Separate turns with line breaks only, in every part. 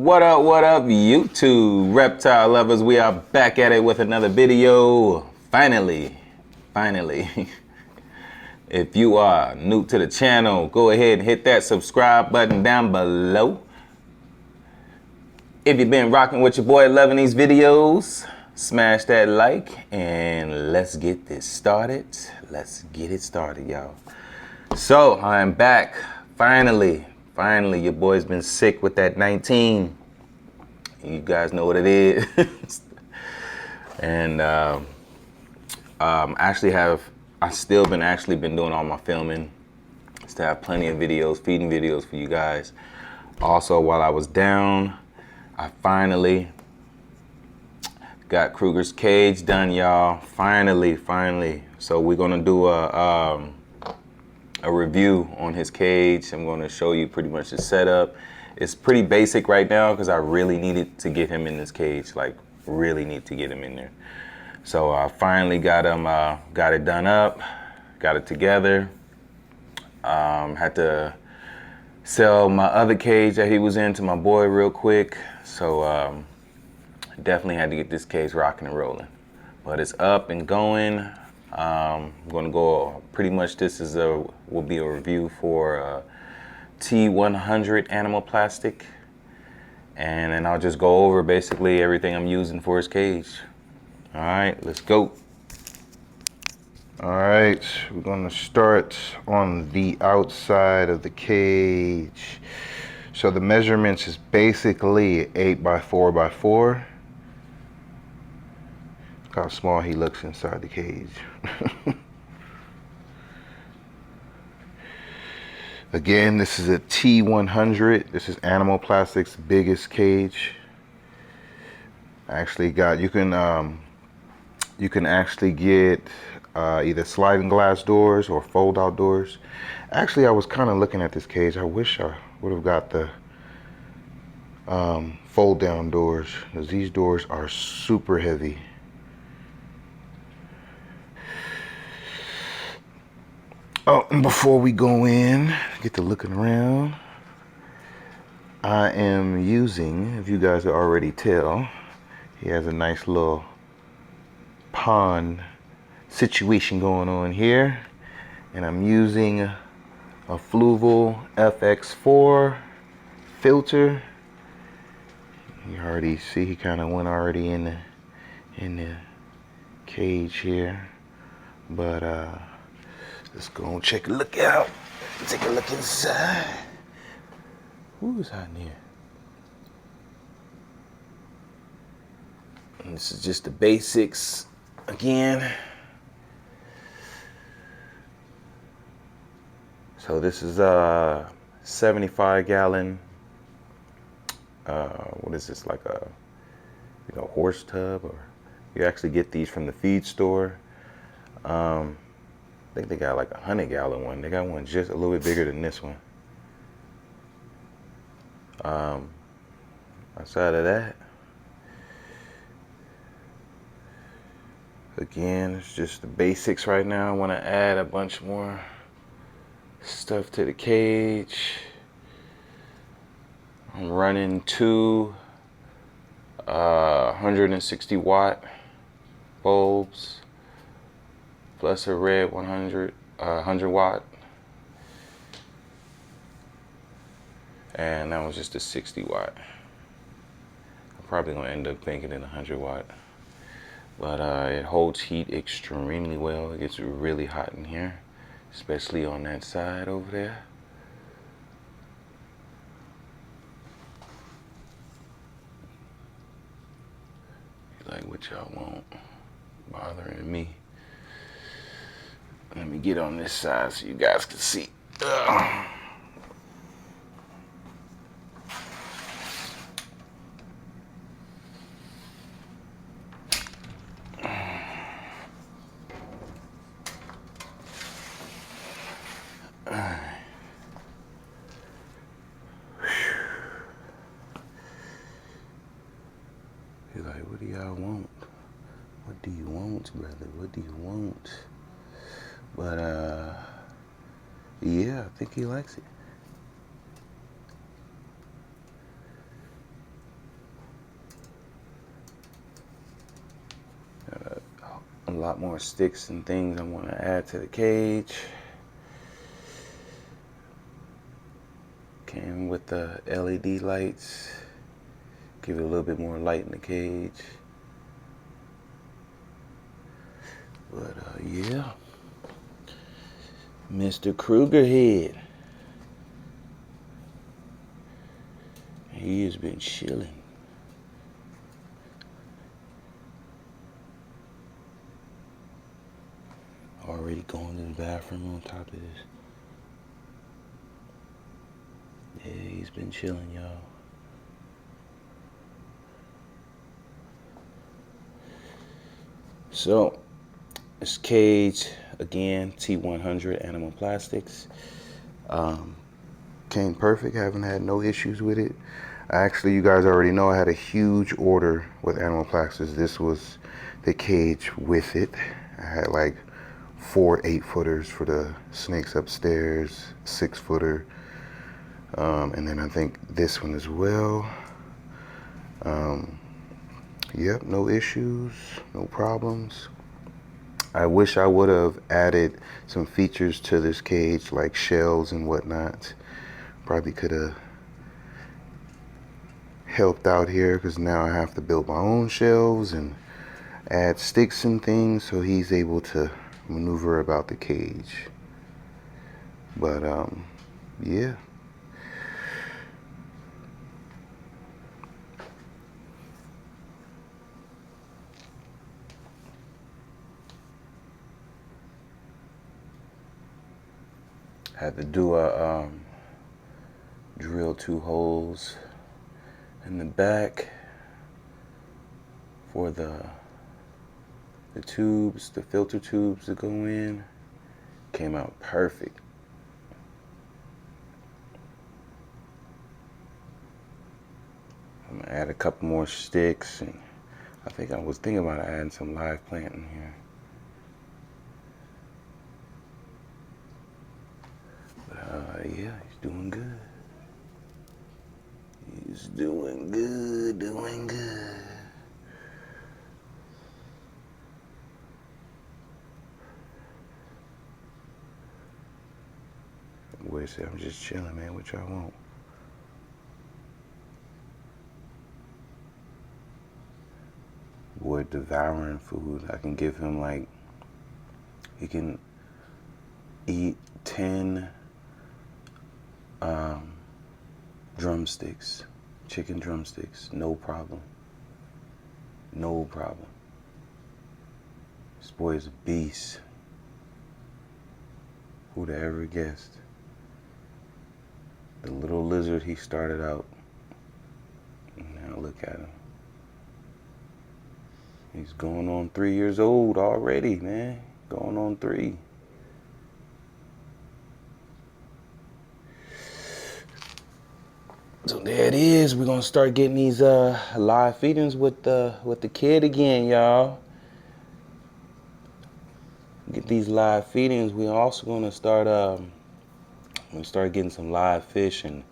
What up, YouTube reptile lovers? We are back at it with another video. Finally. If you are new to the channel, go ahead and hit that subscribe button down below. If you've been rocking with your boy, loving these videos, smash that like and let's get this started. Let's get it started, y'all. So I'm back, finally, your boy's been sick with that 19. You guys know what it is. And I still been doing all my filming. Still have plenty of videos, feeding videos for you guys. Also, while I was down, I finally got Kruger's cage done, y'all. Finally. So we're gonna do a review on his cage. I'm gonna show you pretty much the setup. It's pretty basic right now because I really needed to get him in this cage, like really need to get him in there. So I finally got him, got it done up, got it together. Had to sell my other cage that he was in to my boy real quick. So definitely had to get this cage rocking and rolling. But it's up and going. I'm gonna go, pretty much this is will be a review for T100 Animal Plastic. And then I'll just go over basically everything I'm using for his cage. All right, let's go. All right, we're gonna start on the outside of the cage. So the measurements is basically 8x4x4. Look how small he looks inside the cage. Again, this is a T100. This is Animal Plastic's biggest cage. I actually got, you can actually get either sliding glass doors or fold out doors. Actually, I was kind of looking at this cage. I wish I would have got the fold down doors, because these doors are super heavy. Oh, and before we go in, get to looking around, I am using, if you guys can already tell, he has a nice little pond situation going on here. And I'm using a Fluval FX4 filter. You already see he kind of went already in the cage here. But let's go and check a look out. Take a look inside. Who's out in here? And this is just the basics again. So this is a 75-gallon. What is this, like a horse tub? Or you actually get these from the feed store. I think they got like a 100-gallon one. They got one just a little bit bigger than this one. Outside of that, again, it's just the basics right now. I want to add a bunch more stuff to the cage. I'm running two 160 watt bulbs plus a red 100 watt, and that was just a 60 watt. I'm probably gonna end up making it 100 watt, but it holds heat extremely well. It gets really hot in here, especially on that side over there. Like, what y'all want bothering me? Let me get on this side so you guys can see. Ugh. He's like, what do y'all want? What do you want, brother? What do you want? But yeah, I think he likes it. a lot more sticks and things I want to add to the cage. Came with the LED lights, give it a little bit more light in the cage. But yeah, Mr. Kruger Head, he has been chilling. Already going to the bathroom on top of this. Yeah, he's been chilling, y'all. So, this cage, again, T100 Animal Plastics. Came perfect, haven't had no issues with it. Actually, you guys already know I had a huge order with Animal Plastics. This was the cage with it. I had like 4 8-footers for the snakes upstairs, 6-footer, and then I think this one as well. Yep, no issues, no problems. I wish I would have added some features to this cage, like shells and whatnot. Probably could have helped out here, because now I have to build my own shelves and add sticks and things so he's able to maneuver about the cage. But yeah. Had to do a drill 2 holes in the back for the tubes, the filter tubes to go in. Came out perfect. I'm gonna add a couple more sticks, and I think I was thinking about adding some live plant in here. But yeah, he's doing good. He's doing good, doing good. Wait, I'm just chilling, man. What y'all want? Boy, devouring food. I can give him like, he can eat 10 drumsticks, chicken drumsticks, no problem. No problem. This boy is a beast. Who'd have ever guessed? The little lizard he started out. Now look at him. He's going on 3 years old already, man. Going on 3. So there it is. We're gonna start getting these live feedings with the kid again, y'all. Get these live feedings. We're also gonna start getting some live fish and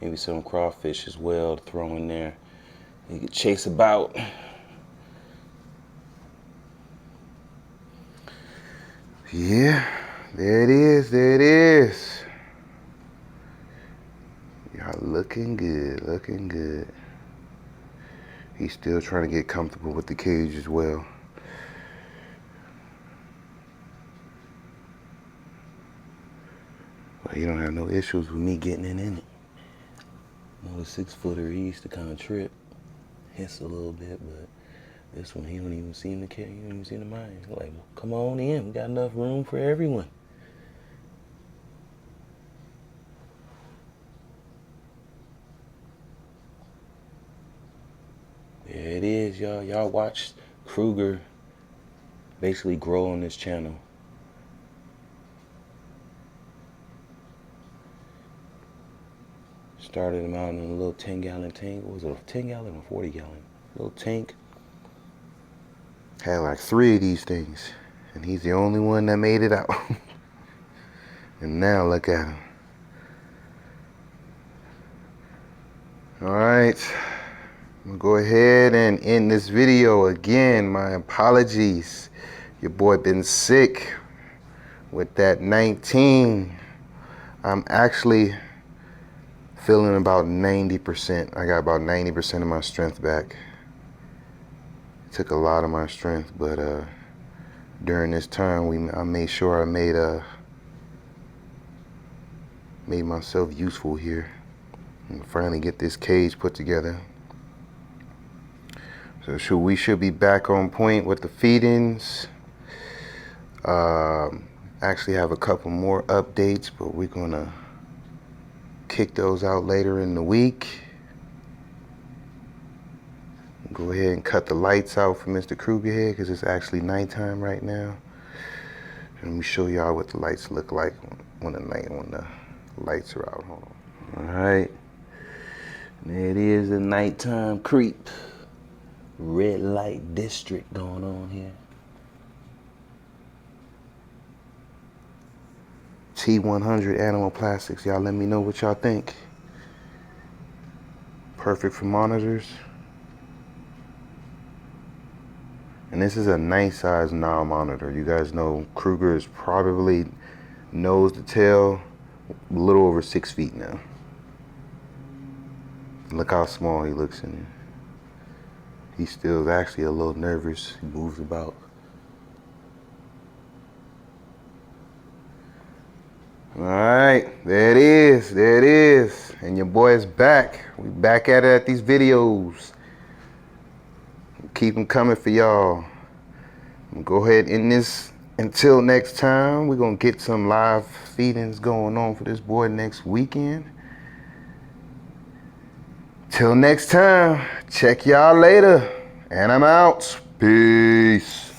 maybe some crawfish as well to throw in there. You can chase about. Yeah, there it is. There it is. Y'all looking good, looking good. He's still trying to get comfortable with the cage as well. But he don't have no issues with me getting in it. You know, the 6-footer, he used to kind of trip, hiss a little bit, but this one, he don't even seem to care. He don't even seem to mind. He's like, well, come on in. We got enough room for everyone. There it is, y'all. Y'all watch Kruger basically grow on this channel. Started him out in a little 10-gallon tank. What was it, a 10-gallon or 40-gallon? Little tank. Had like 3 of these things, and he's the only one that made it out. And now look at him. All right, I'm gonna go ahead and end this video again. My apologies. Your boy been sick with that 19. I'm actually feeling about 90%. I got about 90% of my strength back. It took a lot of my strength, but during this time, I made sure I made myself useful here and finally get this cage put together. So we should be back on point with the feedings. Actually have a couple more updates, but we're gonna kick those out later in the week. Go ahead and cut the lights out for Mr. Kruger Head because it's actually nighttime right now. And let me show y'all what the lights look like when the lights are out. Hold on. All right, there it is, the nighttime creep. Red light district going on here. T100 Animal Plastics. Y'all let me know what y'all think. Perfect for monitors. And this is a nice size knob monitor. You guys know Kruger is probably nose to tail a little over 6 feet now. Look how small he looks in here. He still is actually a little nervous. He moves about. All right, there it is, there it is. And your boy is back. We back at it at these videos. Keep them coming for y'all. Go ahead and end this. Until next time, we're gonna get some live feedings going on for this boy next weekend. Till next time, check y'all later. And I'm out. Peace.